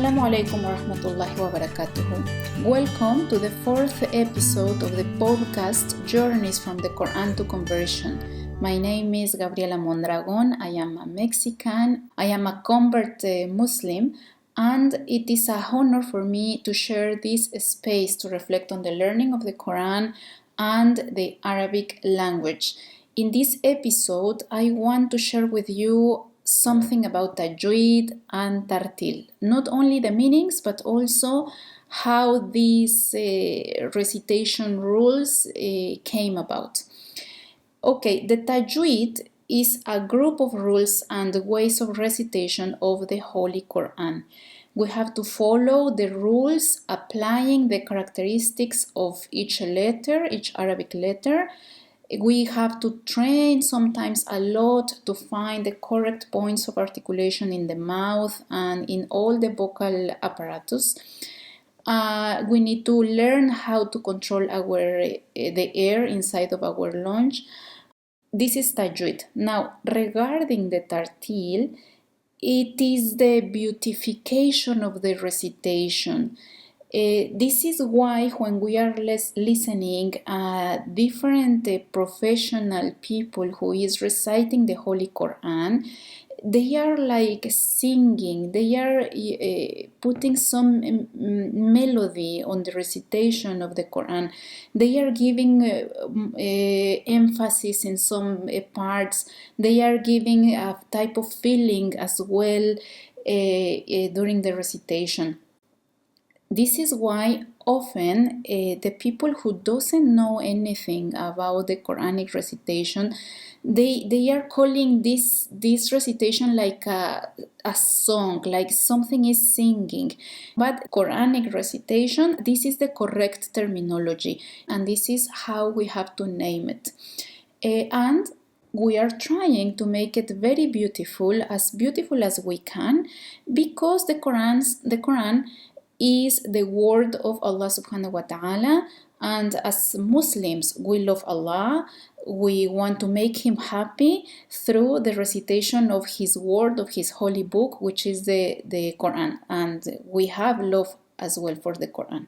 Assalamu alaikum wa rahmatullahi wa barakatuhu. Welcome to the fourth episode of the podcast Journeys from the Quran to Conversion. My name is Gabriela Mondragon. I am a Mexican. I am a convert Muslim, and it is a honor for me to share this space to reflect on the learning of the Quran and the Arabic language. In this episode, I want to share with you something about Tajweed and Tarteel. Not only the meanings, but also how these recitation rules came about. Okay, the Tajweed is a group of rules and ways of recitation of the Holy Quran. We have to follow the rules applying the characteristics of each letter, each Arabic letter. We have to train sometimes a lot to find the correct points of articulation in the mouth and in all the vocal apparatus. We need to learn how to control the air inside of our lungs. This is Tajweed. Now, regarding the Tarteel, it is the beautification of the recitation. This is why when we are listening different professional people who is reciting the Holy Quran, they are like singing, they are putting some melody on the recitation of the Quran. They are giving emphasis in some parts. They are giving a type of feeling as well during the recitation. This is why often the people who doesn't know anything about the Quranic recitation, they are calling this recitation like a song, like something is singing. But Quranic recitation, this is the correct terminology, and this is how we have to name it. And we are trying to make it very beautiful as we can, because the Quran is the word of Allah subhanahu wa ta'ala, and as Muslims we love Allah. We want to make him happy through the recitation of his word, of his holy book, which is the Quran, and we have love as well for the Quran.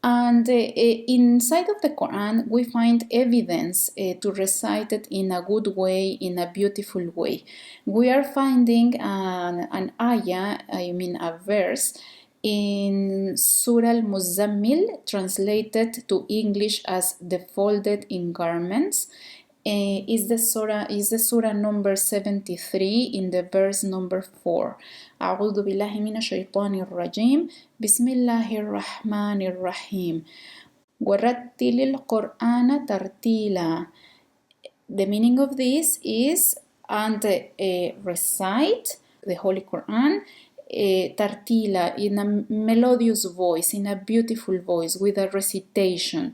And inside of the Quran, we find evidence to recite it in a good way, in a beautiful way. We are finding an ayah, a verse, in Surah Al-Muzammil, translated to English as the folded in garments. Is the surah number 73 in the verse number 4. أعوذ بالله من الشيطان الرجيم بسم الله الرحمن الرحيم ورتل القرآن ترتيلا. The meaning of this is, and recite the Holy Quran tartila, in a melodious voice, in a beautiful voice, with a recitation.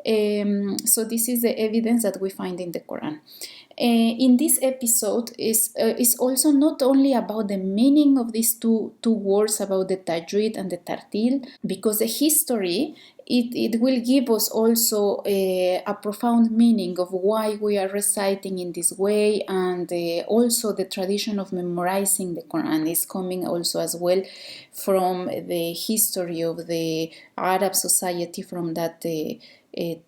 So this is the evidence that we find in the Quran. In this episode is also not only about the meaning of these two words, about the Tajweed and the Tarteel, because the history, it will give us also a profound meaning of why we are reciting in this way, and also the tradition of memorizing the Quran is coming also as well from the history of the Arab society from that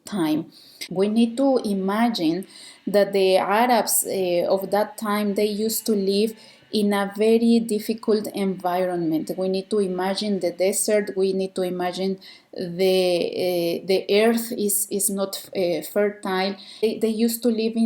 time. We need to imagine that the Arabs of that time, they used to live in a very difficult environment. We need to imagine the desert. We need to imagine the earth is not fertile. They used to live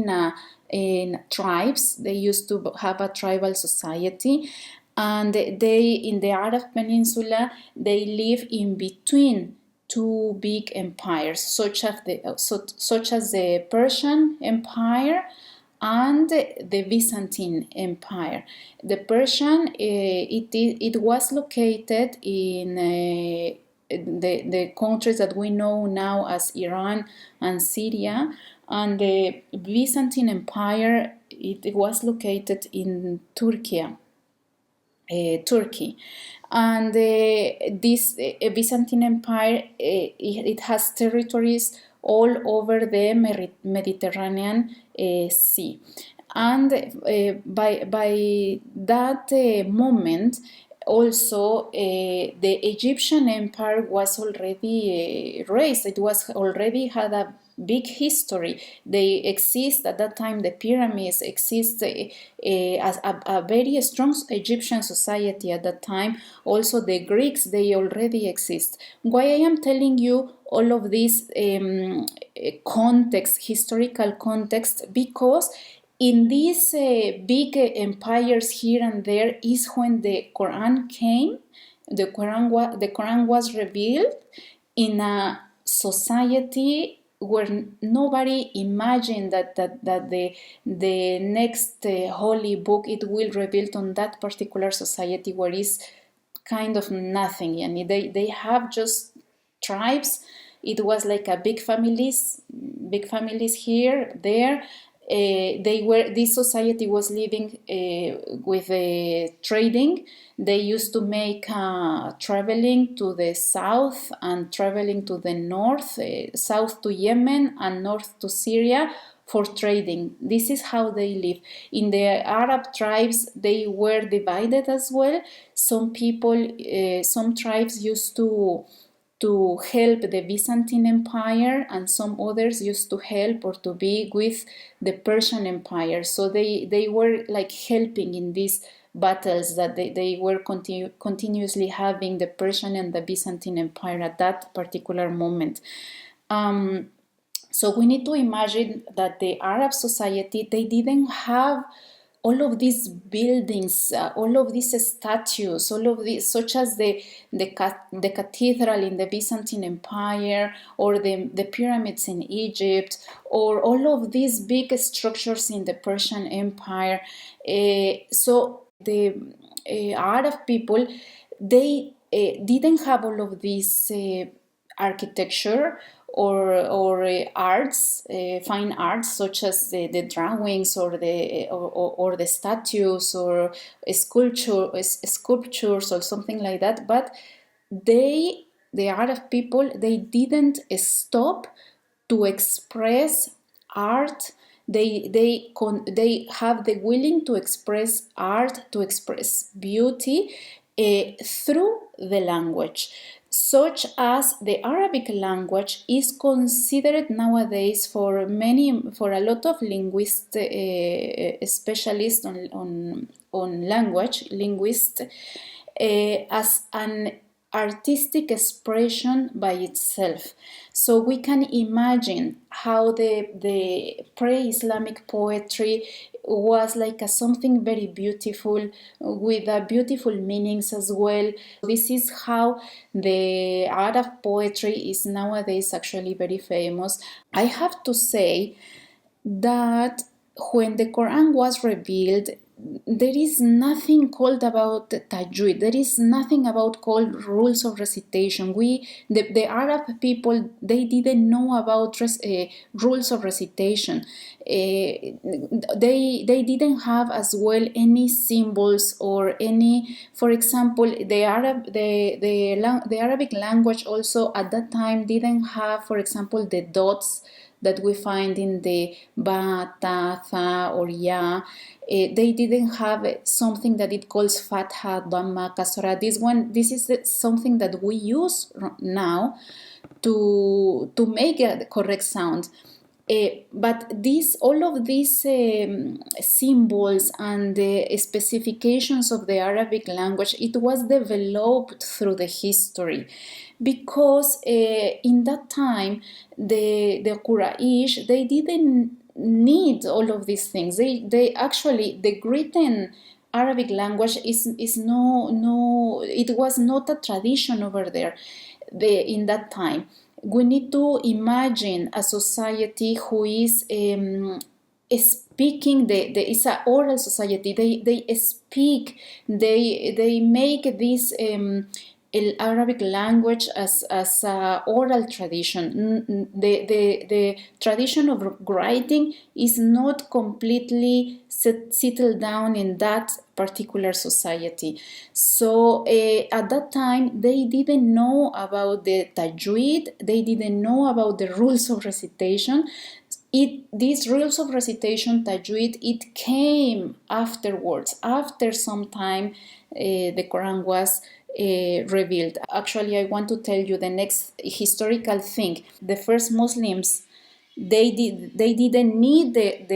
in tribes. They used to have a tribal society, and they, in the Arab Peninsula, they live in between two big empires, such as the Persian Empire and the Byzantine Empire. The Persian, it was located in the countries that we know now as Iran and Syria, and the Byzantine Empire, it was located in Turkey. And this Byzantine Empire, it has territories all over the Mediterranean Sea. And by that moment, also the Egyptian empire was already raised. It was already had a big history. They exist at that time. The pyramids exist as a very strong Egyptian society at that time. Also the Greeks, they already exist. Why I am telling you all of this context, historical context, because in these big empires here and there is when the Quran came. The Quran was revealed in a society where nobody imagined that the next holy book it will reveal on that particular society where is kind of nothing. And they have just tribes. It was like a big families here, there. This society was living with trading. They used to make traveling to the south and traveling to the north, south to Yemen and north to Syria for trading. This is how they live. In the Arab tribes, they were divided as well. Some people, some tribes used to help the Byzantine Empire, and some others used to help or to be with the Persian Empire. So they were like helping in these battles that they were continuously having, the Persian and the Byzantine Empire at that particular moment. So we need to imagine that the Arab society, they didn't have all of these buildings, all of these statues, all of these, such as the cathedral in the Byzantine Empire, or the pyramids in Egypt, or all of these big structures in the Persian Empire. So the Arab people, they didn't have all of this architecture or arts, fine arts, such as the drawings or the statues or sculptures or something like that. But the Arab people, they didn't stop to express art. They have the willing to express art, to express beauty through the language, such as the Arabic language is considered nowadays for a lot of linguists, specialists on language, linguists, as an artistic expression by itself. So we can imagine how the pre-Islamic poetry was like something very beautiful, with beautiful meanings as well. This is how the Arab poetry is nowadays actually very famous. I have to say that when the Quran was revealed, there is nothing called about Tajweed. There is nothing about called rules of recitation. The Arab people, they didn't know about rules of recitation. They didn't have as well any symbols or any. For example, the Arabic language also at that time didn't have, for example, the dots that we find in the ba, ta, tha, or ya. They didn't have something that it calls fatha, dhamma, kasra. This is something that we use now to make a correct sound. But all of these symbols and the specifications of the Arabic language, it was developed through the history, because in that time the Quraysh, they didn't need all of these things. They actually, the written Arabic language is no, it was not a tradition over there in that time. We need to imagine a society who is speaking. It's an oral society. They speak. They make this Arabic language as a oral tradition. The tradition of writing is not completely settled down in that particular society. So at that time, they didn't know about the tajweed. They didn't know about the rules of recitation. these rules of recitation, tajweed, it came afterwards. After some time, the Quran was revealed. Actually, I want to tell you the next historical thing. The first Muslims, they didn't need the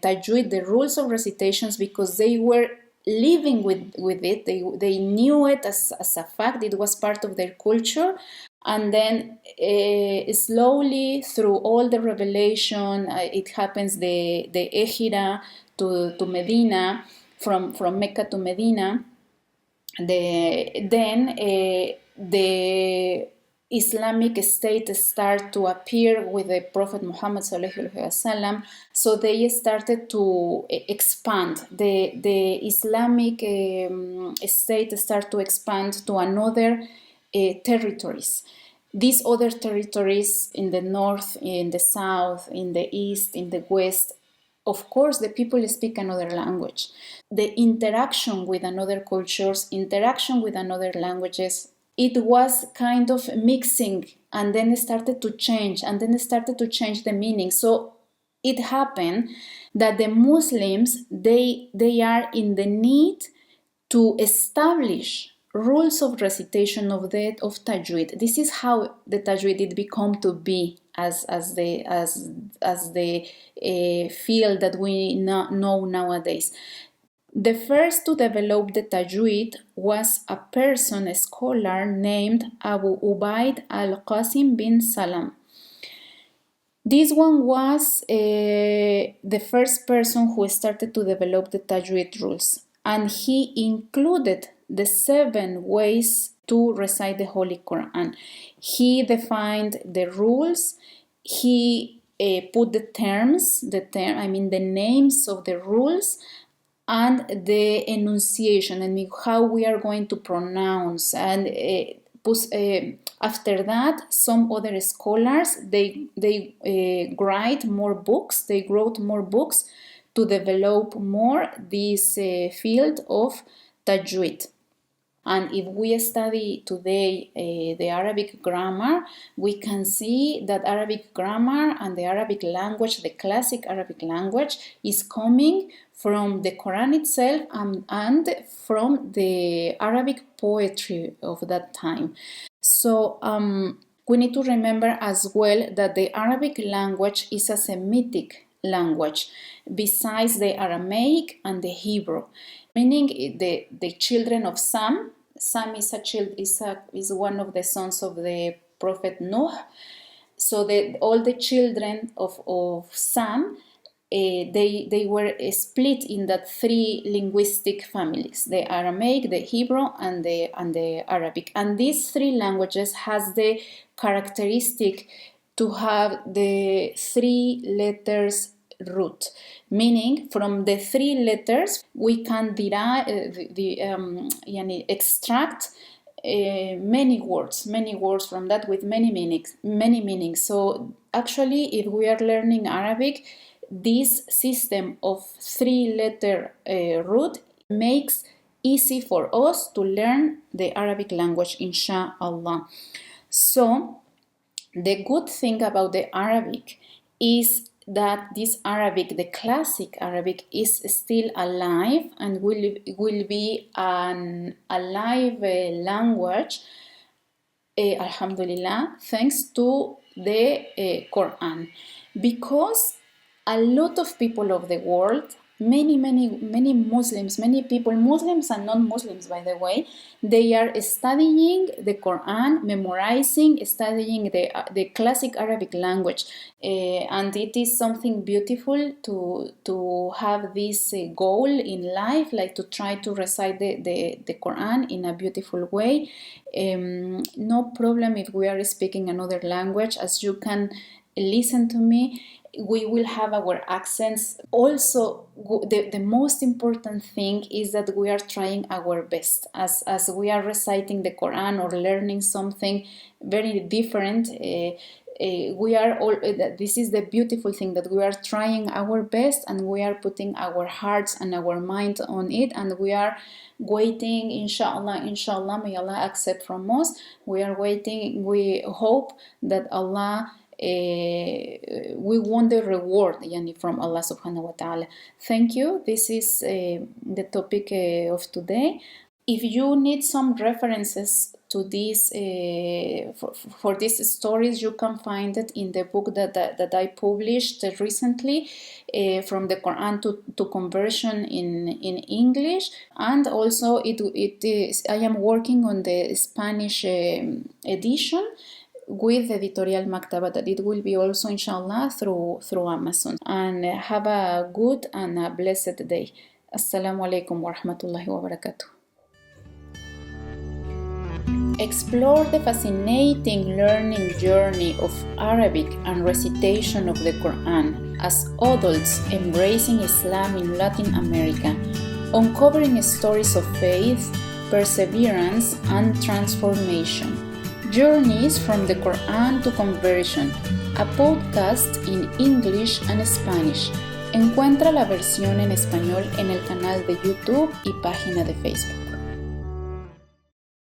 tajweed, the rules of recitations, because they were living with it. They knew it as a fact. It was part of their culture. And then slowly through all the revelation, it happens the Hijra to Medina, from Mecca to Medina. The Islamic State start to appear with the Prophet Muhammad sallallahu alaihi wasallam. So they started to expand. The Islamic State start to expand to another territories. These other territories in the north, in the south, in the east, in the west, of course, the people speak another language. The interaction with another cultures, interaction with another languages, it was kind of mixing, and then it started to change, and then it started to change the meaning. So it happened that the Muslims, they are in the need to establish rules of recitation of tajweed. This is how the tajweed did become to be as the field that we know nowadays. The first to develop the tajweed was a person, a scholar named Abu Ubaid al-Qasim bin Salam. This one was the first person who started to develop the tajweed rules, and he included the 7 ways to recite the Holy Quran. He defined the rules. He put the the names of the rules, and the enunciation, how we are going to pronounce. And after that, some other scholars, they write more books. They wrote more books to develop more this field of tajweed. And if we study today the Arabic grammar, we can see that Arabic grammar and the Arabic language, the classic Arabic language, is coming from the Quran itself and from the Arabic poetry of that time. So we need to remember as well that the Arabic language is a Semitic language besides the Aramaic and the Hebrew, meaning the children of Sam. Sam is one of the sons of the prophet Noah. So all the children of Sam, they were split in that 3 linguistic families: the Aramaic, the Hebrew, and the Arabic. And these 3 languages has the characteristic to have the 3 letters root, meaning from the 3 letters we can derive extract many words from that with many meanings. So actually, if we are learning Arabic, this system of 3-letter root makes easy for us to learn the Arabic language, inshallah. So the good thing about the Arabic is that this Arabic, the classic Arabic, is still alive and will be an alive language, alhamdulillah, thanks to the Quran. Because a lot of people of the world, many Muslims, many people, Muslims and non-Muslims, by the way, they are studying the Quran, memorizing, studying the classic Arabic language, and it is something beautiful to have this goal in life, like to try to recite the Quran in a beautiful way. No problem if we are speaking another language, as you can listen to me. We will have our accents. Also, the most important thing is that we are trying our best as we are reciting the Quran or learning something very different. We are all, this is the beautiful thing, that we are trying our best and we are putting our hearts and our mind on it, and we are waiting, inshallah, may Allah accept from us. We are waiting. We hope that Allah we want the reward yani, from Allah subhanahu wa ta'ala. Thank you. This is the topic of today. If you need some references to this for these stories, you can find it in the book that I published recently, from the Quran to conversion in English, and also it is I am working on the Spanish edition with Editorial Maktaba, that it will be also inshallah through Amazon. And have a good and a blessed day. Assalamu alaikum wa rahmatullahi wa barakatuh. Explore the fascinating learning journey of Arabic and recitation of the Quran as adults embracing Islam in Latin America, uncovering stories of faith, perseverance, and transformation. Journeys from the Quran to Conversion, a podcast in English and Spanish. Encuentra la versión en español en el canal de YouTube y página de Facebook.